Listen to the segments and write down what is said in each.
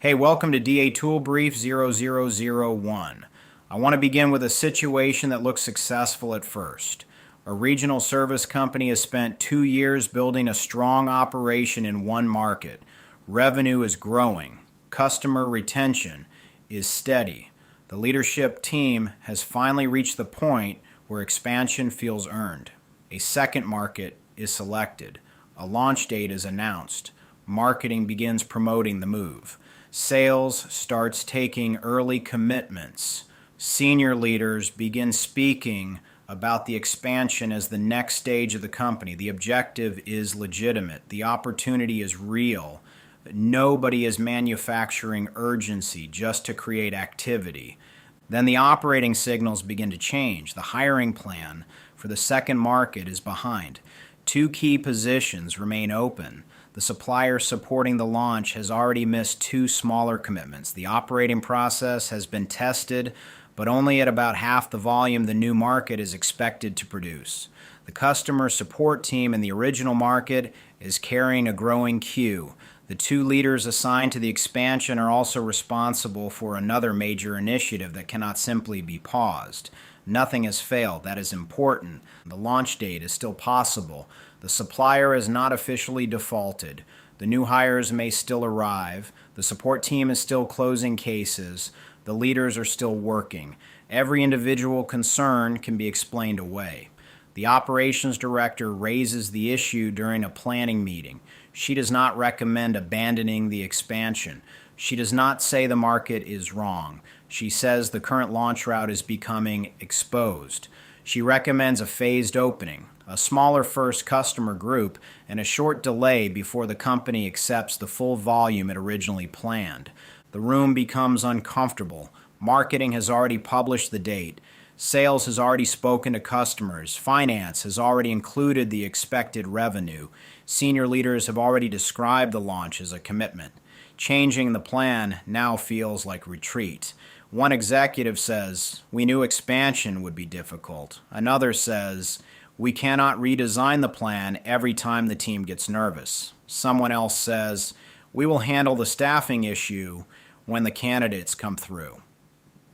Hey, welcome to DA Tool Brief 0001. I want to begin with a situation that looks successful at first. A regional service company has spent 2 years building a strong operation in one market. Revenue is growing. Customer retention is steady. The leadership team has finally reached the point where expansion feels earned. A second market is selected. A launch date is announced. Marketing begins promoting the move. Sales starts taking early commitments. Senior leaders begin speaking about the expansion as the next stage of the company. The objective is legitimate. The opportunity is real. Nobody is manufacturing urgency just to create activity. Then the operating signals begin to change. The hiring plan for the second market is behind. 2 key positions remain open. The supplier supporting the launch has already missed 2 smaller commitments. The operating process has been tested, but only at about half the volume the new market is expected to produce. The customer support team in the original market is carrying a growing queue. The 2 leaders assigned to the expansion are also responsible for another major initiative that cannot simply be paused. Nothing has failed. That is important. The launch date is still possible. The supplier is not officially defaulted. The new hires may still arrive. The support team is still closing cases. The leaders are still working. Every individual concern can be explained away. The operations director raises the issue during a planning meeting. She does not recommend abandoning the expansion. She does not say the market is wrong. She says the current launch route is becoming exposed. She recommends a phased opening, a smaller first customer group, and a short delay before the company accepts the full volume it originally planned. The room becomes uncomfortable. Marketing has already published the date. Sales has already spoken to customers. Finance has already included the expected revenue. Senior leaders have already described the launch as a commitment. Changing the plan now feels like retreat. One executive says, "We knew expansion would be difficult." Another says, "We cannot redesign the plan every time the team gets nervous." Someone else says, "We will handle the staffing issue when the candidates come through."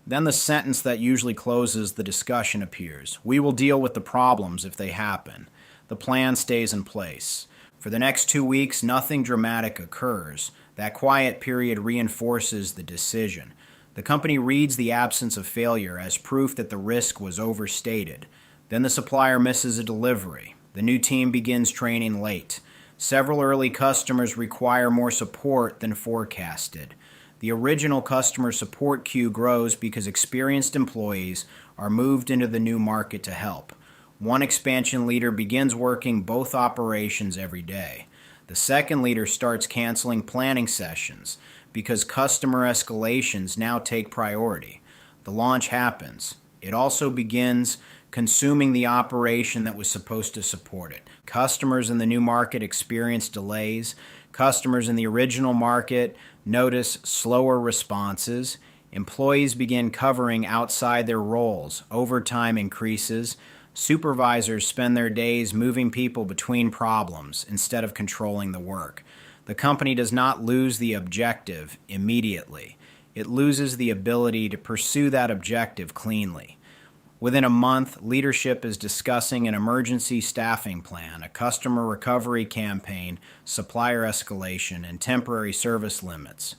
Then the sentence that usually closes the discussion appears. "We will deal with the problems if they happen." The plan stays in place. For the next 2 weeks, nothing dramatic occurs. That quiet period reinforces the decision. The company reads the absence of failure as proof that the risk was overstated. Then the supplier misses a delivery. The new team begins training late. Several early customers require more support than forecasted. The original customer support queue grows because experienced employees are moved into the new market to help. One expansion leader begins working both operations every day. The second leader starts canceling planning sessions because customer escalations now take priority. The launch happens. It also begins consuming the operation that was supposed to support it. Customers in the new market experience delays. Customers in the original market notice slower responses. Employees begin covering outside their roles. Overtime increases. Supervisors spend their days moving people between problems instead of controlling the work. The company does not lose the objective immediately. It loses the ability to pursue that objective cleanly. Within a month, leadership is discussing an emergency staffing plan, a customer recovery campaign, supplier escalation, and temporary service limits.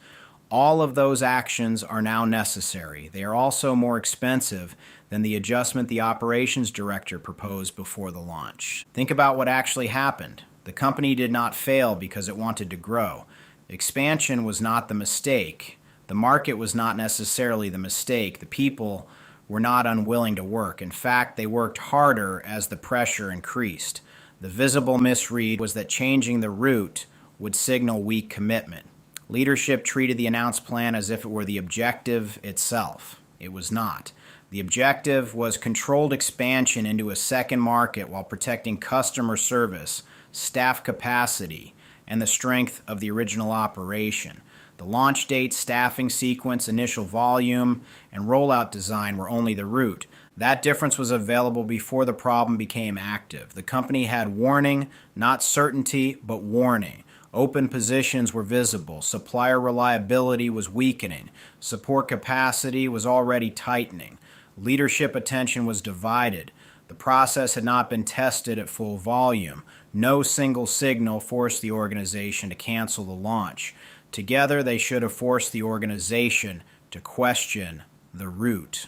All of those actions are now necessary. They are also more expensive than the adjustment the operations director proposed before the launch. Think about what actually happened. The company did not fail because it wanted to grow. Expansion was not the mistake. The market was not necessarily the mistake. The people were not unwilling to work. In fact, they worked harder as the pressure increased. The visible misread was that changing the route would signal weak commitment. Leadership treated the announced plan as if it were the objective itself. It was not. The objective was controlled expansion into a second market while protecting customer service, staff capacity, and the strength of the original operation. The launch date, staffing sequence, initial volume, and rollout design were only the route. That difference was available before the problem became active. The company had warning, not certainty, but warning. Open positions were visible. Supplier reliability was weakening. Support capacity was already tightening. Leadership attention was divided. The process had not been tested at full volume. No single signal forced the organization to cancel the launch. Together, they should have forced the organization to question the route.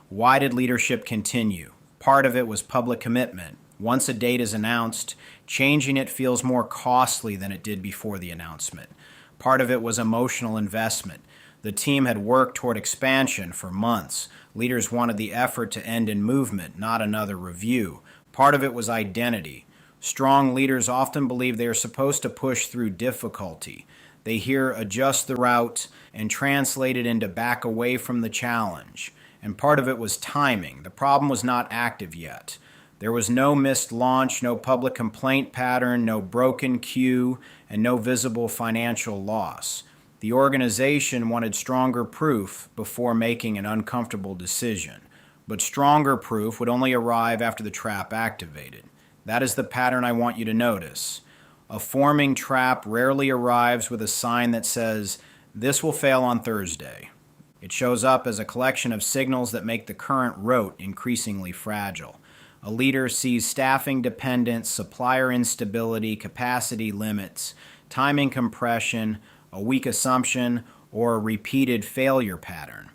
Why did leadership continue? Part of it was public commitment. Once a date is announced, changing it feels more costly than it did before the announcement. Part of it was emotional investment. The team had worked toward expansion for months. Leaders wanted the effort to end in movement, not another review. Part of it was identity. Strong leaders often believe they are supposed to push through difficulty. They hear adjust the route and translate it into back away from the challenge. And part of it was timing. The problem was not active yet. There was no missed launch, no public complaint pattern, no broken queue, and no visible financial loss. The organization wanted stronger proof before making an uncomfortable decision. But stronger proof would only arrive after the trap activated. That is the pattern I want you to notice. A forming trap rarely arrives with a sign that says, "This will fail on Thursday." It shows up as a collection of signals that make the current route increasingly fragile. A leader sees staffing dependence, supplier instability, capacity limits, timing compression, a weak assumption, or a repeated failure pattern.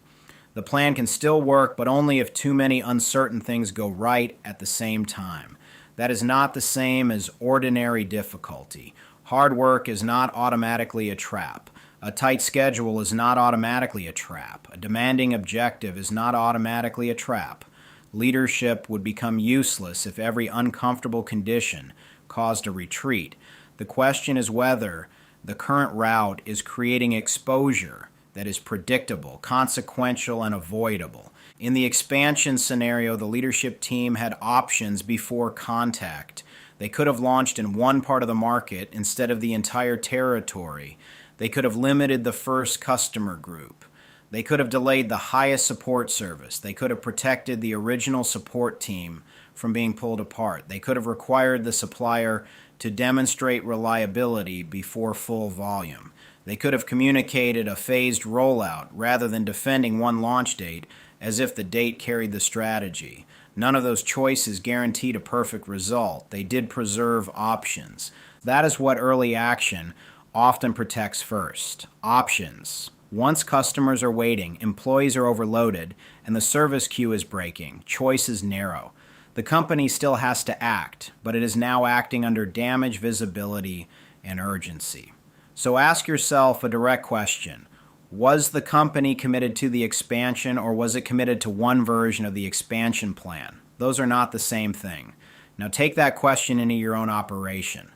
The plan can still work, but only if too many uncertain things go right at the same time. That is not the same as ordinary difficulty. Hard work is not automatically a trap. A tight schedule is not automatically a trap. A demanding objective is not automatically a trap. Leadership would become useless if every uncomfortable condition caused a retreat. The question is whether the current route is creating exposure that is predictable, consequential, and avoidable. In the expansion scenario, the leadership team had options before contact. They could have launched in one part of the market instead of the entire territory. They could have limited the first customer group. They could have delayed the highest support service. They could have protected the original support team from being pulled apart. They could have required the supplier to demonstrate reliability before full volume. They could have communicated a phased rollout rather than defending one launch date as if the date carried the strategy. None of those choices guaranteed a perfect result. They did preserve options. That is what early action often protects first. Options. Once customers are waiting, employees are overloaded, and the service queue is breaking, choice is narrow. The company still has to act, but it is now acting under damage visibility and urgency. So ask yourself a direct question. Was the company committed to the expansion, or was it committed to one version of the expansion plan? Those are not the same thing. Now take that question into your own operation.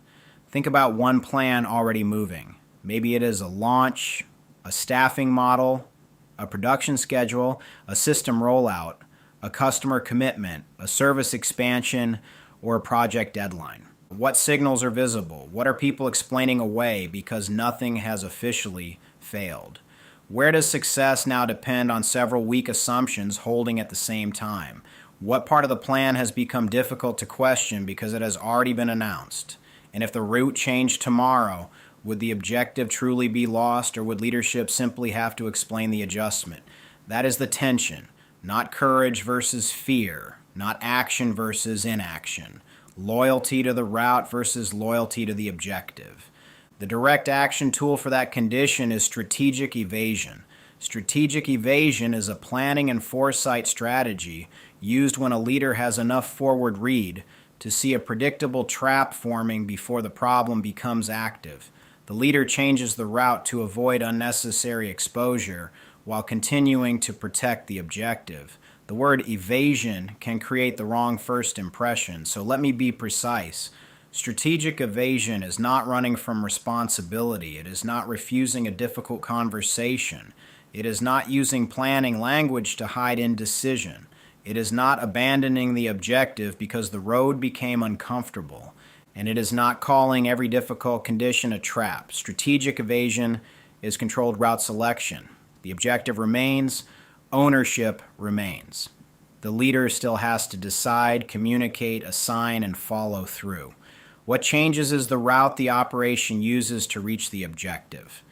Think about one plan already moving. Maybe it is a launch, a staffing model, a production schedule, a system rollout, a customer commitment, a service expansion, or a project deadline. What signals are visible? What are people explaining away because nothing has officially failed? Where does success now depend on several weak assumptions holding at the same time? What part of the plan has become difficult to question because it has already been announced? And if the route changed tomorrow, would the objective truly be lost, or would leadership simply have to explain the adjustment? That is the tension, not courage versus fear, not action versus inaction, loyalty to the route versus loyalty to the objective. The direct action tool for that condition is strategic evasion. Strategic evasion is a planning and foresight strategy used when a leader has enough forward read to see a predictable trap forming before the problem becomes active. The leader changes the route to avoid unnecessary exposure while continuing to protect the objective. The word evasion can create the wrong first impression, so let me be precise. Strategic evasion is not running from responsibility. It is not refusing a difficult conversation. It is not using planning language to hide indecision. It is not abandoning the objective because the road became uncomfortable. And it is not calling every difficult condition a trap. Strategic evasion is controlled route selection. The objective remains, ownership remains. The leader still has to decide, communicate, assign, and follow through. What changes is the route the operation uses to reach the objective.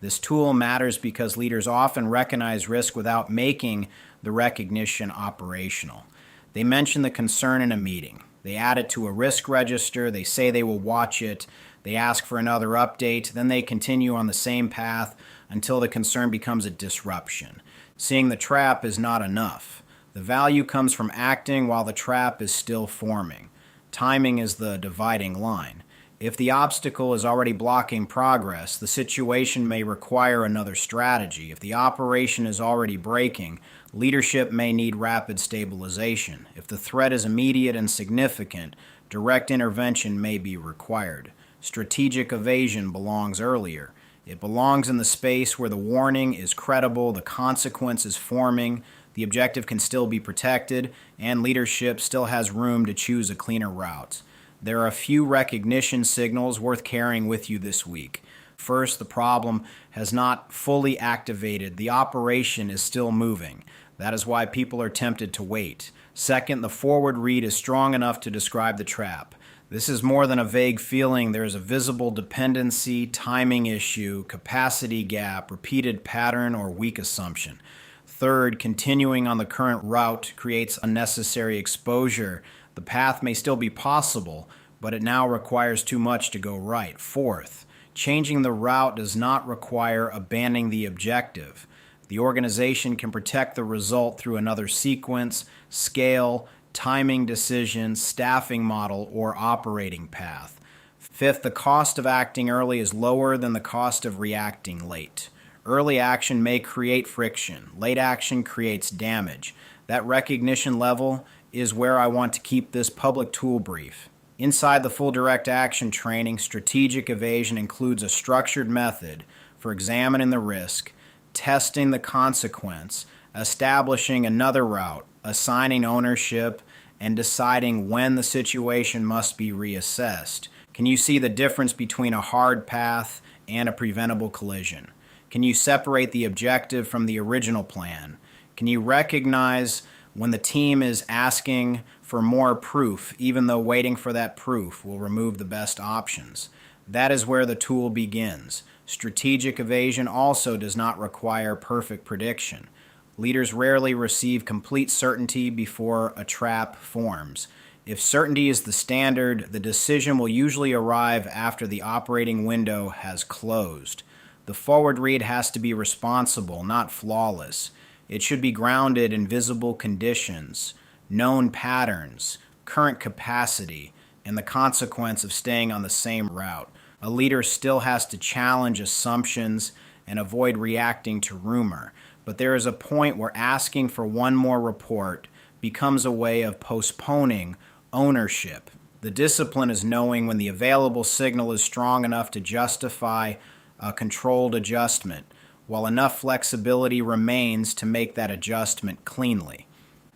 This tool matters because leaders often recognize risk without making the recognition operational. They mention the concern in a meeting. They add it to a risk register. They say they will watch it. They ask for another update. Then they continue on the same path until the concern becomes a disruption. Seeing the trap is not enough. The value comes from acting while the trap is still forming. Timing is the dividing line. If the obstacle is already blocking progress, the situation may require another strategy. If the operation is already breaking, leadership may need rapid stabilization. If the threat is immediate and significant, direct intervention may be required. Strategic evasion belongs earlier. It belongs in the space where the warning is credible, the consequence is forming, the objective can still be protected, and leadership still has room to choose a cleaner route. There are a few recognition signals worth carrying with you this week. First, the problem has not fully activated. The operation is still moving. That is why people are tempted to wait. Second, the forward read is strong enough to describe the trap. This is more than a vague feeling. There is a visible dependency, timing issue, capacity gap, repeated pattern, or weak assumption. Third, continuing on the current route creates unnecessary exposure. The path may still be possible, but it now requires too much to go right. Fourth, changing the route does not require abandoning the objective. The organization can protect the result through another sequence, scale, timing decision, staffing model, or operating path. Fifth, the cost of acting early is lower than the cost of reacting late. Early action may create friction. Late action creates damage. That recognition level is where I want to keep this public tool brief. Inside the full direct action training, strategic evasion includes a structured method for examining the risk, testing the consequence, establishing another route, assigning ownership, and deciding when the situation must be reassessed. Can you see the difference between a hard path and a preventable collision? Can you separate the objective from the original plan? Can you recognize when the team is asking for more proof, even though waiting for that proof will remove the best options? That is where the tool begins. Strategic evasion also does not require perfect prediction. Leaders rarely receive complete certainty before a trap forms. If certainty is the standard, the decision will usually arrive after the operating window has closed. The forward read has to be responsible, not flawless. It should be grounded in visible conditions, known patterns, current capacity, and the consequence of staying on the same route. A leader still has to challenge assumptions and avoid reacting to rumor, but there is a point where asking for one more report becomes a way of postponing ownership. The discipline is knowing when the available signal is strong enough to justify a controlled adjustment, while enough flexibility remains to make that adjustment cleanly.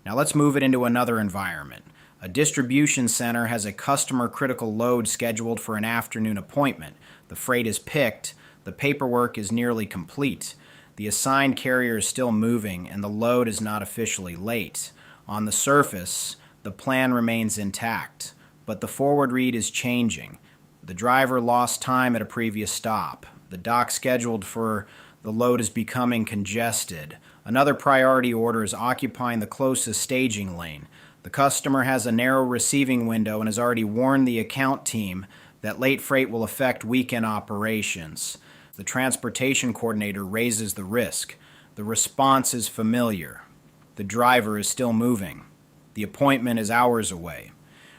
Now let's move it into another environment. A distribution center has a customer-critical load scheduled for an afternoon appointment. The freight is picked, the paperwork is nearly complete, the assigned carrier is still moving, and the load is not officially late. On the surface, the plan remains intact, but the forward read is changing. The driver lost time at a previous stop. The dock scheduled for the load is becoming congested. Another priority order is occupying the closest staging lane. The customer has a narrow receiving window and has already warned the account team that late freight will affect weekend operations. The transportation coordinator raises the risk. The response is familiar. The driver is still moving. The appointment is hours away.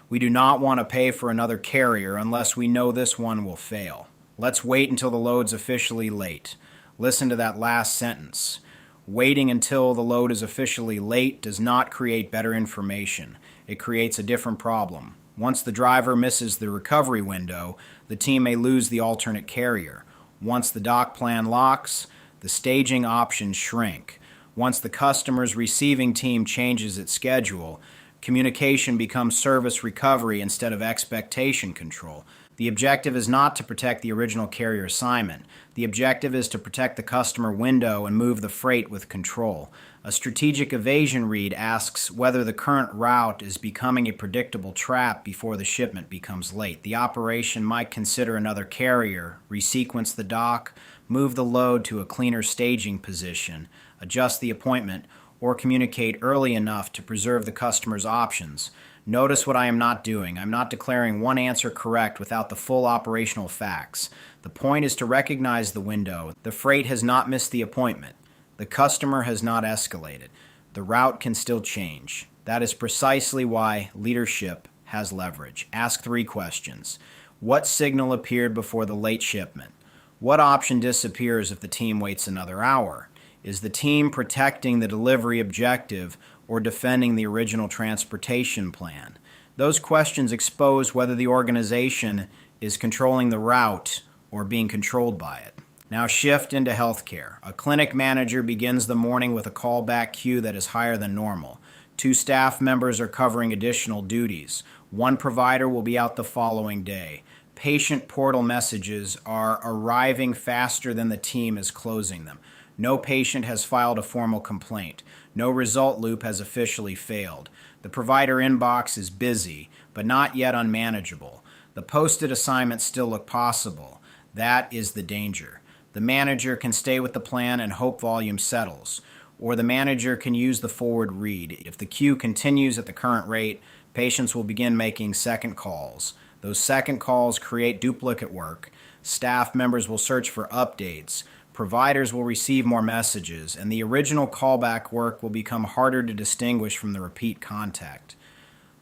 We do not want to pay for another carrier unless we know this one will fail. Let's wait until the load's officially late. Listen to that last sentence. Waiting until the load is officially late does not create better information. It creates a different problem. Once the driver misses the recovery window, the team may lose the alternate carrier. Once the dock plan locks, the staging options shrink. Once the customer's receiving team changes its schedule, communication becomes service recovery instead of expectation control. The objective is not to protect the original carrier assignment. The objective is to protect the customer window and move the freight with control. A strategic evasion read asks whether the current route is becoming a predictable trap before the shipment becomes late. The operation might consider another carrier, resequence the dock, move the load to a cleaner staging position, adjust the appointment, or communicate early enough to preserve the customer's options. Notice what I am not doing. I'm not declaring one answer correct without the full operational facts. The point is to recognize the window. The freight has not missed the appointment. The customer has not escalated. The route can still change. That is precisely why leadership has leverage. Ask 3 questions. What signal appeared before the late shipment? What option disappears if the team waits another hour? Is the team protecting the delivery objective or defending the original transportation plan? Those questions expose whether the organization is controlling the route or being controlled by it. Now shift into healthcare. A clinic manager begins the morning with a callback queue that is higher than normal. 2 staff members are covering additional duties. 1 provider will be out the following day. Patient portal messages are arriving faster than the team is closing them. No patient has filed a formal complaint. No result loop has officially failed. The provider inbox is busy, but not yet unmanageable. The posted assignments still look possible. That is the danger. The manager can stay with the plan and hope volume settles, or the manager can use the forward read. If the queue continues at the current rate, patients will begin making second calls. Those second calls create duplicate work. Staff members will search for updates. Providers will receive more messages, and the original callback work will become harder to distinguish from the repeat contact.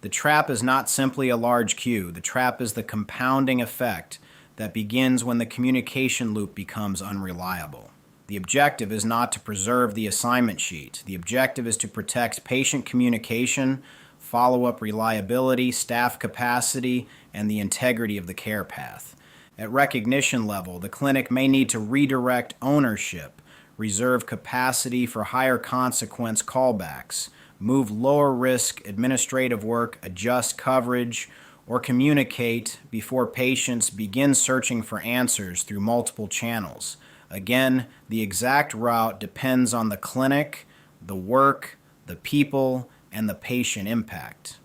The trap is not simply a large queue. The trap is the compounding effect that begins when the communication loop becomes unreliable. The objective is not to preserve the assignment sheet. The objective is to protect patient communication, follow-up reliability, staff capacity, and the integrity of the care path. At recognition level, the clinic may need to redirect ownership, reserve capacity for higher consequence callbacks, move lower risk administrative work, adjust coverage, or communicate before patients begin searching for answers through multiple channels. Again, the exact route depends on the clinic, the work, the people, and the patient impact.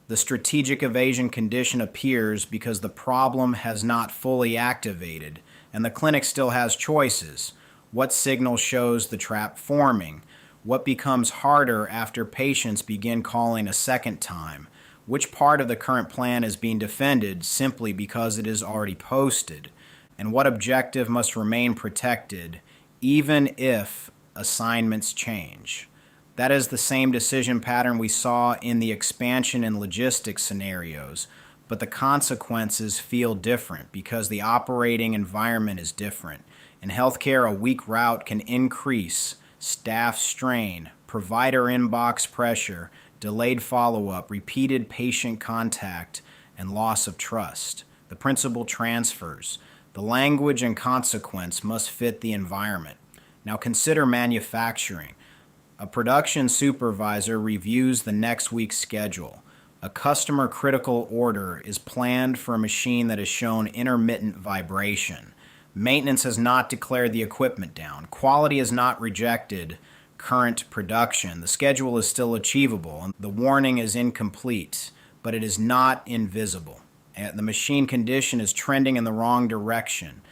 The strategic evasion condition appears because the problem has not fully activated, and the clinic still has choices. What signal shows the trap forming? What becomes harder after patients begin calling a second time? Which part of the current plan is being defended simply because it is already posted? And what objective must remain protected even if assignments change? That is the same decision pattern we saw in the expansion and logistics scenarios, but the consequences feel different because the operating environment is different. In healthcare, a weak route can increase staff strain, provider inbox pressure, delayed follow-up, repeated patient contact, and loss of trust. The principle transfers. The language and consequence must fit the environment. Now consider manufacturing. A production supervisor reviews the next week's schedule. A customer critical order is planned for a machine that has shown intermittent vibration. Maintenance has not declared the equipment down. Quality has not rejected current production. The schedule is still achievable, and the warning is incomplete, but it is not invisible. The machine condition is trending in the wrong direction.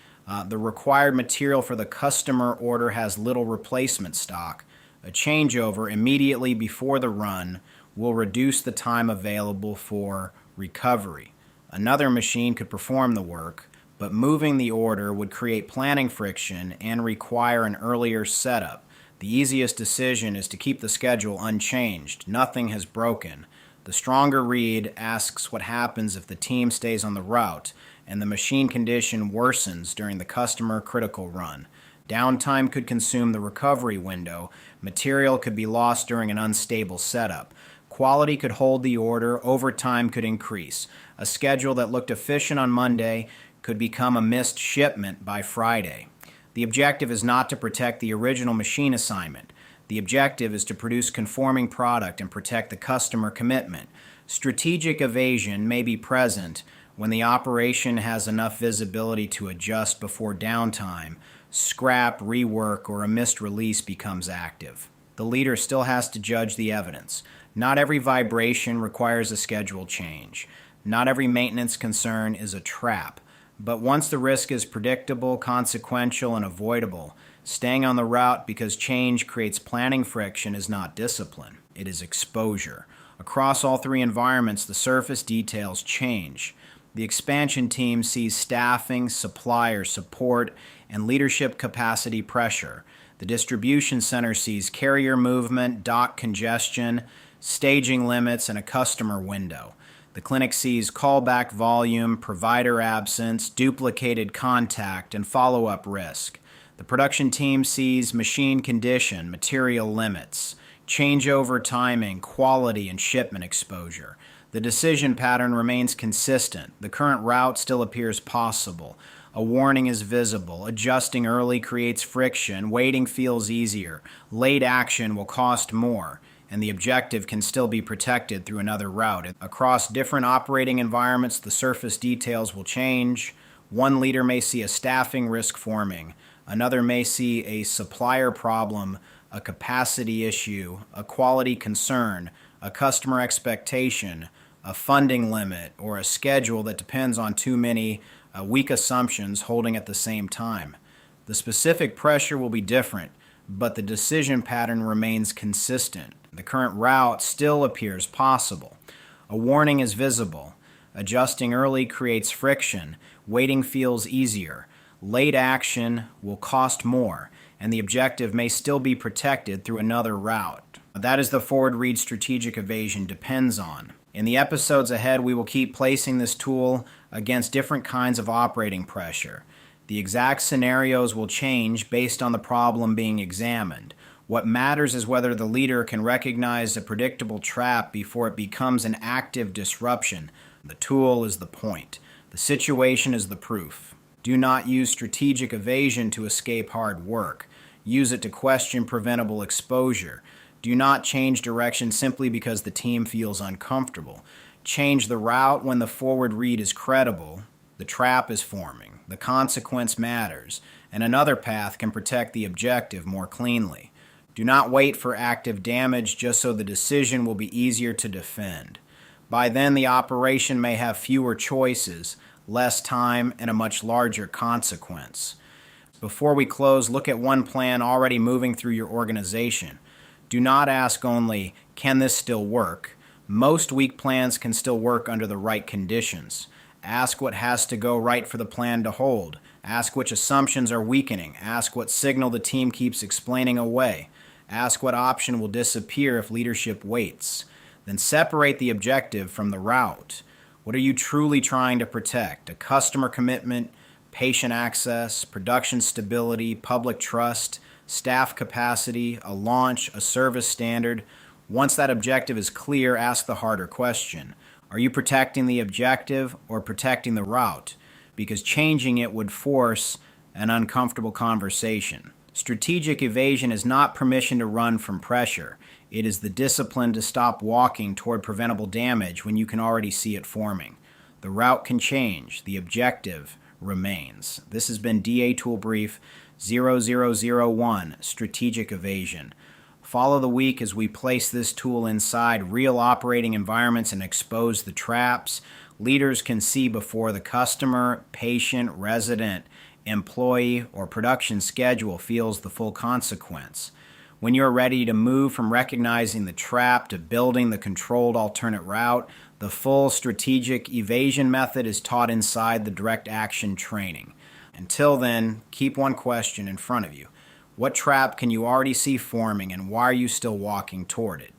The required material for the customer order has little replacement stock. A changeover immediately before the run will reduce the time available for recovery. Another machine could perform the work, but moving the order would create planning friction and require an earlier setup. The easiest decision is to keep the schedule unchanged. Nothing has broken. The stronger read asks what happens if the team stays on the route and the machine condition worsens during the customer critical run. Downtime could consume the recovery window. Material could be lost during an unstable setup. Quality could hold the order. Overtime could increase. A schedule that looked efficient on Monday could become a missed shipment by Friday. The objective is not to protect the original machine assignment. The objective is to produce conforming product and protect the customer commitment. Strategic evasion may be present When the operation has enough visibility to adjust before downtime, scrap, rework, or a missed release becomes active. The leader still has to judge the evidence. Not every vibration requires a schedule change. Not every maintenance concern is a trap. But once the risk is predictable, consequential, and avoidable, staying on the route because change creates planning friction is not discipline. It is exposure. Across all three environments, the surface details change. The expansion team sees staffing, supplier support, and leadership capacity pressure. The distribution center sees carrier movement, dock congestion, staging limits, and a customer window. The clinic sees callback volume, provider absence, duplicated contact, and follow-up risk. The production team sees machine condition, material limits, changeover timing, quality, and shipment exposure. The decision pattern remains consistent. The current route still appears possible. A warning is visible. Adjusting early creates friction. Waiting feels easier. Late action will cost more. And the objective can still be protected through another route. Across different operating environments, the surface details will change. One leader may see a staffing risk forming. Another may see a supplier problem, a capacity issue, a quality concern, a customer expectation, a funding limit, or a schedule that depends on too many weak assumptions holding at the same time. The specific pressure will be different, but the decision pattern remains consistent. The current route still appears possible. A warning is visible. Adjusting early creates friction. Waiting feels easier. Late action will cost more, and the objective may still be protected through another route. That is the forward read strategic evasion depends on. In the episodes ahead, we will keep placing this tool against different kinds of operating pressure. The exact scenarios will change based on the problem being examined. What matters is whether the leader can recognize a predictable trap before it becomes an active disruption. The tool is the point. The situation is the proof. Do not use strategic evasion to escape hard work. Use it to question preventable exposure. Do not change direction simply because the team feels uncomfortable. Change the route when the forward read is credible. The trap is forming. The consequence matters. And another path can protect the objective more cleanly. Do not wait for active damage just so the decision will be easier to defend. By then, the operation may have fewer choices, less time, and a much larger consequence. Before we close, look at one plan already moving through your organization. Do not ask only, can this still work? Most weak plans can still work under the right conditions. Ask what has to go right for the plan to hold. Ask which assumptions are weakening. Ask what signal the team keeps explaining away. Ask what option will disappear if leadership waits. Then separate the objective from the route. What are you truly trying to protect? A customer commitment, patient access, production stability, public trust, staff capacity, a launch, a service standard. Once that objective is clear, ask the harder question. Are you protecting the objective or protecting the route? Because changing it would force an uncomfortable conversation. Strategic evasion is not permission to run from pressure. It is the discipline to stop walking toward preventable damage when you can already see it forming. The route can change. The objective remains. This has been DA Tool Brief 0001, Strategic Evasion. Follow the week as we place this tool inside real operating environments and expose the traps. Leaders can see before the customer, patient, resident, employee, or production schedule feels the full consequence. When you're ready to move from recognizing the trap to building the controlled alternate route, the full strategic evasion method is taught inside the direct action training. Until then, keep one question in front of you. What trap can you already see forming, and why are you still walking toward it?